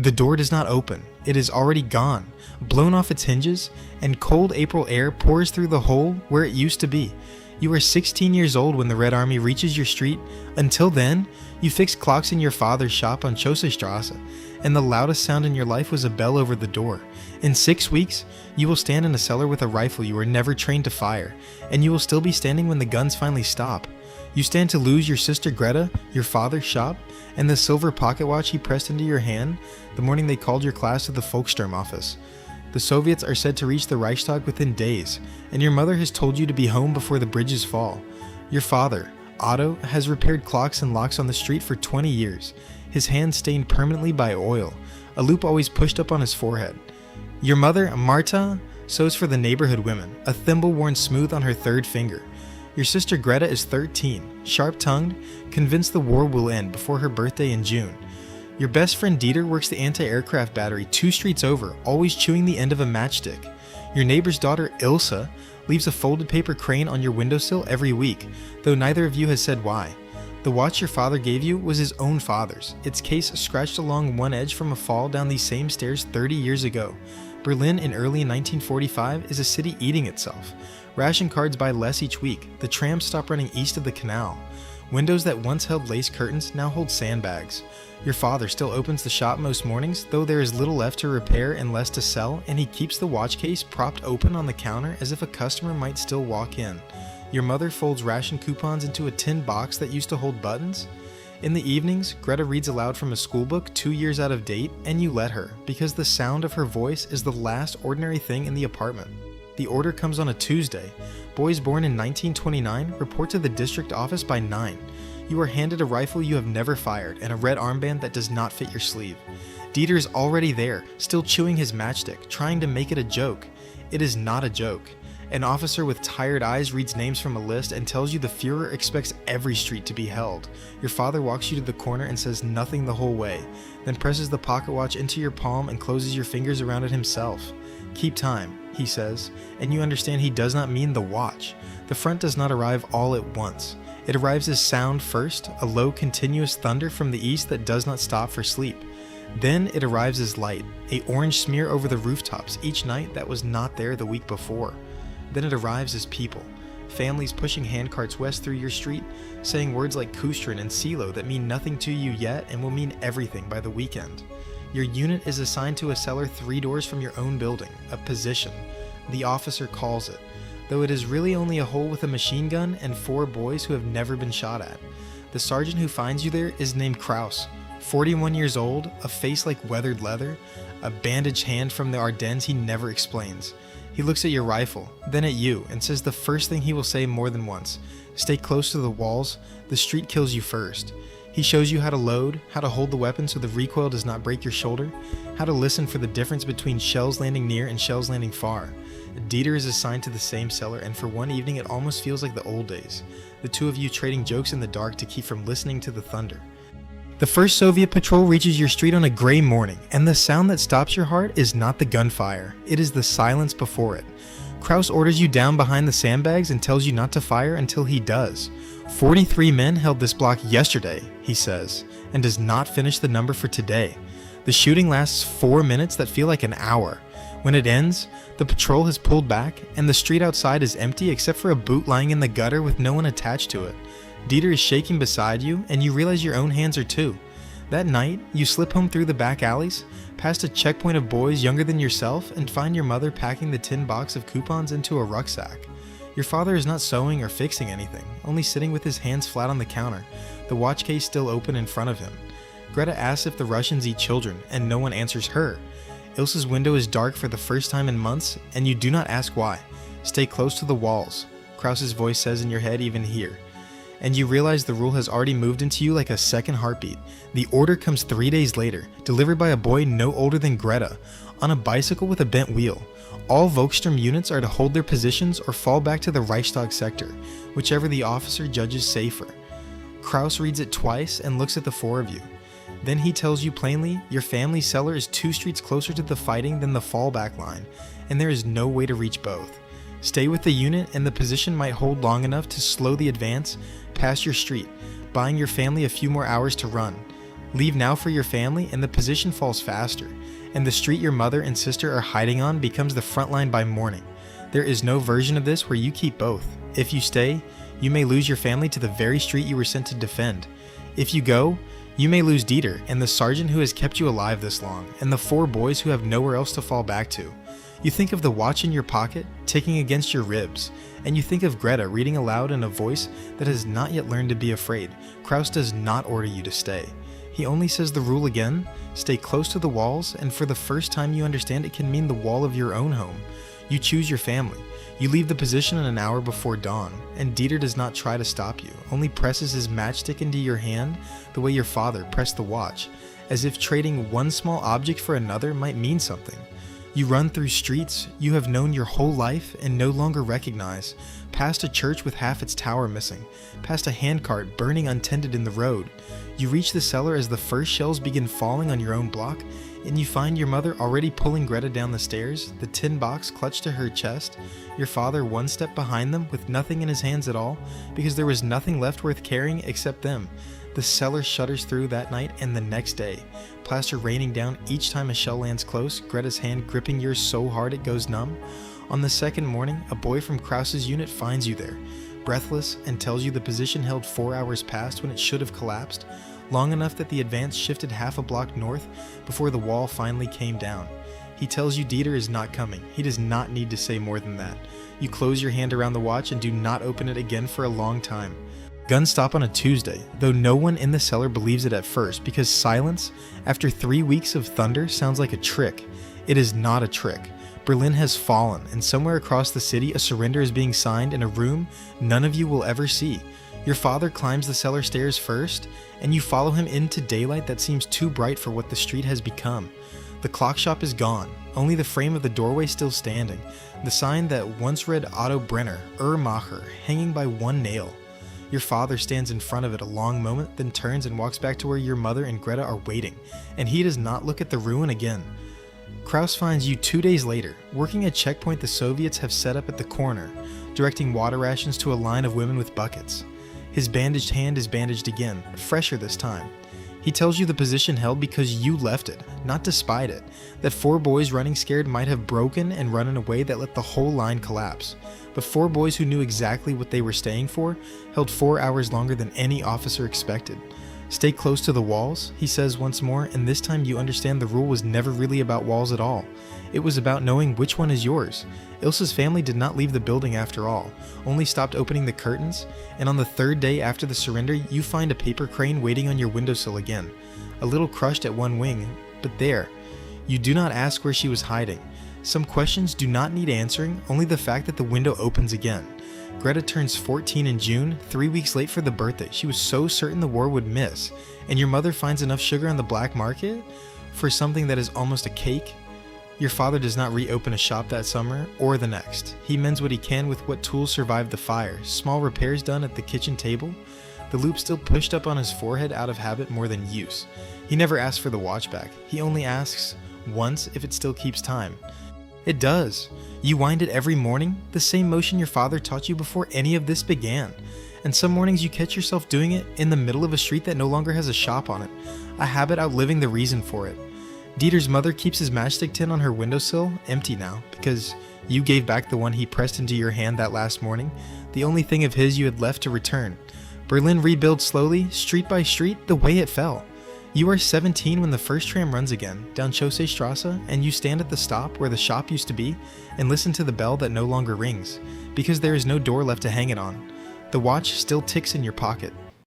The door does not open. It is already gone, blown off its hinges, and cold April air pours through the hole where it used to be. You are 16 years old when the Red Army reaches your street. Until then, you fixed clocks in your father's shop on Chausseestrasse, and the loudest sound in your life was a bell over the door. In 6 weeks, you will stand in a cellar with a rifle you were never trained to fire, and you will still be standing when the guns finally stop. You stand to lose your sister Greta, your father's shop, and the silver pocket watch he pressed into your hand the morning they called your class to the Volkssturm office. The Soviets are said to reach the Reichstag within days, and your mother has told you to be home before the bridges fall. Your father, Otto, has repaired clocks and locks on the street for 20 years, his hands stained permanently by oil, a loop always pushed up on his forehead. Your mother, Marta, sews for the neighborhood women, a thimble worn smooth on her third finger. Your sister Greta is 13, sharp-tongued, convinced the war will end before her birthday in June. Your best friend Dieter works the anti-aircraft battery 2 streets over, always chewing the end of a matchstick. Your neighbor's daughter Ilse leaves a folded paper crane on your windowsill every week, though neither of you has said why. The watch your father gave you was his own father's, its case scratched along one edge from a fall down these same stairs 30 years ago. Berlin in early 1945 is a city eating itself. Ration cards buy less each week. The trams stop running east of the canal. Windows that once held lace curtains now hold sandbags. Your father still opens the shop most mornings, though there is little left to repair and less to sell, and he keeps the watch case propped open on the counter as if a customer might still walk in. Your mother folds ration coupons into a tin box that used to hold buttons. In the evenings, Greta reads aloud from a schoolbook 2 years out of date, and you let her, because the sound of her voice is the last ordinary thing in the apartment. The order comes on a Tuesday. Boys born in 1929 report to the district office by 9. You are handed a rifle you have never fired and a red armband that does not fit your sleeve. Dieter is already there, still chewing his matchstick, trying to make it a joke. It is not a joke. An officer with tired eyes reads names from a list and tells you the Führer expects every street to be held. Your father walks you to the corner and says nothing the whole way, then presses the pocket watch into your palm and closes your fingers around it himself. Keep time, he says, and you understand he does not mean the watch. The front does not arrive all at once. It arrives as sound first, a low continuous thunder from the east that does not stop for sleep. Then it arrives as light, a orange smear over the rooftops each night that was not there the week before. Then it arrives as people, families pushing handcarts west through your street, saying words like Kustrin and Silo that mean nothing to you yet and will mean everything by the weekend. Your unit is assigned to a cellar 3 doors from your own building, a position. The officer calls it, though it is really only a hole with a machine gun and 4 boys who have never been shot at. The sergeant who finds you there is named Krauss, 41 years old, a face like weathered leather, a bandaged hand from the Ardennes he never explains. He looks at your rifle, then at you, and says the first thing he will say more than once: stay close to the walls, the street kills you first. He shows you how to load, how to hold the weapon so the recoil does not break your shoulder, how to listen for the difference between shells landing near and shells landing far. Dieter is assigned to the same cellar, and for one evening it almost feels like the old days, the two of you trading jokes in the dark to keep from listening to the thunder. The first Soviet patrol reaches your street on a gray morning, and the sound that stops your heart is not the gunfire, it is the silence before it. Krauss orders you down behind the sandbags and tells you not to fire until he does. 43 men held this block yesterday, he says, and does not finish the number for today. The shooting lasts 4 minutes that feel like an hour. When it ends, the patrol has pulled back, and the street outside is empty except for a boot lying in the gutter with no one attached to it. Dieter is shaking beside you, and you realize your own hands are too. That night, you slip home through the back alleys, past a checkpoint of boys younger than yourself, and find your mother packing the tin box of coupons into a rucksack. Your father is not sewing or fixing anything, only sitting with his hands flat on the counter, the watch case still open in front of him. Greta asks if the Russians eat children, and no one answers her. Ilse's window is dark for the first time in months, and you do not ask why. Stay close to the walls, Krauss's voice says in your head even here. And you realize the rule has already moved into you like a second heartbeat. The order comes 3 days later, delivered by a boy no older than Greta, on a bicycle with a bent wheel. All Volkssturm units are to hold their positions or fall back to the Reichstag sector, whichever the officer judges safer. Krauss reads it twice and looks at the 4 of you. Then he tells you plainly your family's cellar is 2 streets closer to the fighting than the fallback line, and there is no way to reach both. Stay with the unit and the position might hold long enough to slow the advance past your street, buying your family a few more hours to run. Leave now for your family and the position falls faster, and the street your mother and sister are hiding on becomes the front line by morning. There is no version of this where you keep both. If you stay, you may lose your family to the very street you were sent to defend. If you go, you may lose Dieter and the sergeant who has kept you alive this long, and the 4 boys who have nowhere else to fall back to. You think of the watch in your pocket, ticking against your ribs, and you think of Greta reading aloud in a voice that has not yet learned to be afraid. Krauss does not order you to stay. He only says the rule again, stay close to the walls, and for the first time you understand it can mean the wall of your own home. You choose your family. You leave the position an hour before dawn, and Dieter does not try to stop you, only presses his matchstick into your hand the way your father pressed the watch, as if trading one small object for another might mean something. You run through streets you have known your whole life and no longer recognize, past a church with half its tower missing, past a handcart burning untended in the road. You reach the cellar as the first shells begin falling on your own block, and you find your mother already pulling Greta down the stairs, the tin box clutched to her chest, your father one step behind them with nothing in his hands at all, because there was nothing left worth carrying except them. The cellar shudders through that night and the next day, plaster raining down each time a shell lands close, Greta's hand gripping yours so hard it goes numb. On the second morning, a boy from Krauss's unit finds you there, breathless, and tells you the position held 4 hours past when it should have collapsed, long enough that the advance shifted half a block north before the wall finally came down. He tells you Dieter is not coming. He does not need to say more than that. You close your hand around the watch and do not open it again for a long time. Guns stop on a Tuesday, though no one in the cellar believes it at first because silence, after 3 weeks of thunder, sounds like a trick. It is not a trick. Berlin has fallen, and somewhere across the city a surrender is being signed in a room none of you will ever see. Your father climbs the cellar stairs first, and you follow him into daylight that seems too bright for what the street has become. The clock shop is gone, only the frame of the doorway still standing, the sign that once read Otto Brenner, Uhrmacher, hanging by one nail. Your father stands in front of it a long moment, then turns and walks back to where your mother and Greta are waiting, and he does not look at the ruin again. Krauss finds you 2 days later, working a checkpoint the Soviets have set up at the corner, directing water rations to a line of women with buckets. His bandaged hand is bandaged again, fresher this time. He tells you the position held because you left it, not despite it, that 4 boys running scared might have broken and run in a way that let the whole line collapse. But 4 boys who knew exactly what they were staying for held 4 hours longer than any officer expected. Stay close to the walls, he says once more, and this time you understand the rule was never really about walls at all. It was about knowing which one is yours. Ilse's family did not leave the building after all, only stopped opening the curtains, and on the 3rd day after the surrender you find a paper crane waiting on your windowsill again, a little crushed at one wing, but there. You do not ask where she was hiding. Some questions do not need answering, only the fact that the window opens again. Greta turns 14 in June, 3 weeks late for the birthday she was so certain the war would miss, and your mother finds enough sugar on the black market for something that is almost a cake. Your father does not reopen a shop that summer or the next. He mends what he can with what tools survived the fire, small repairs done at the kitchen table, the loop still pushed up on his forehead out of habit more than use. He never asks for the watch back. He only asks once if it still keeps time. It does. You wind it every morning, the same motion your father taught you before any of this began. And some mornings you catch yourself doing it in the middle of a street that no longer has a shop on it, a habit outliving the reason for it. Dieter's mother keeps his matchstick tin on her windowsill, empty now, because you gave back the one he pressed into your hand that last morning, the only thing of his you had left to return. Berlin rebuilds slowly, street by street, the way it fell. You are 17 when the first tram runs again, down Chausseestrasse, and you stand at the stop where the shop used to be, and listen to the bell that no longer rings, because there is no door left to hang it on. The watch still ticks in your pocket,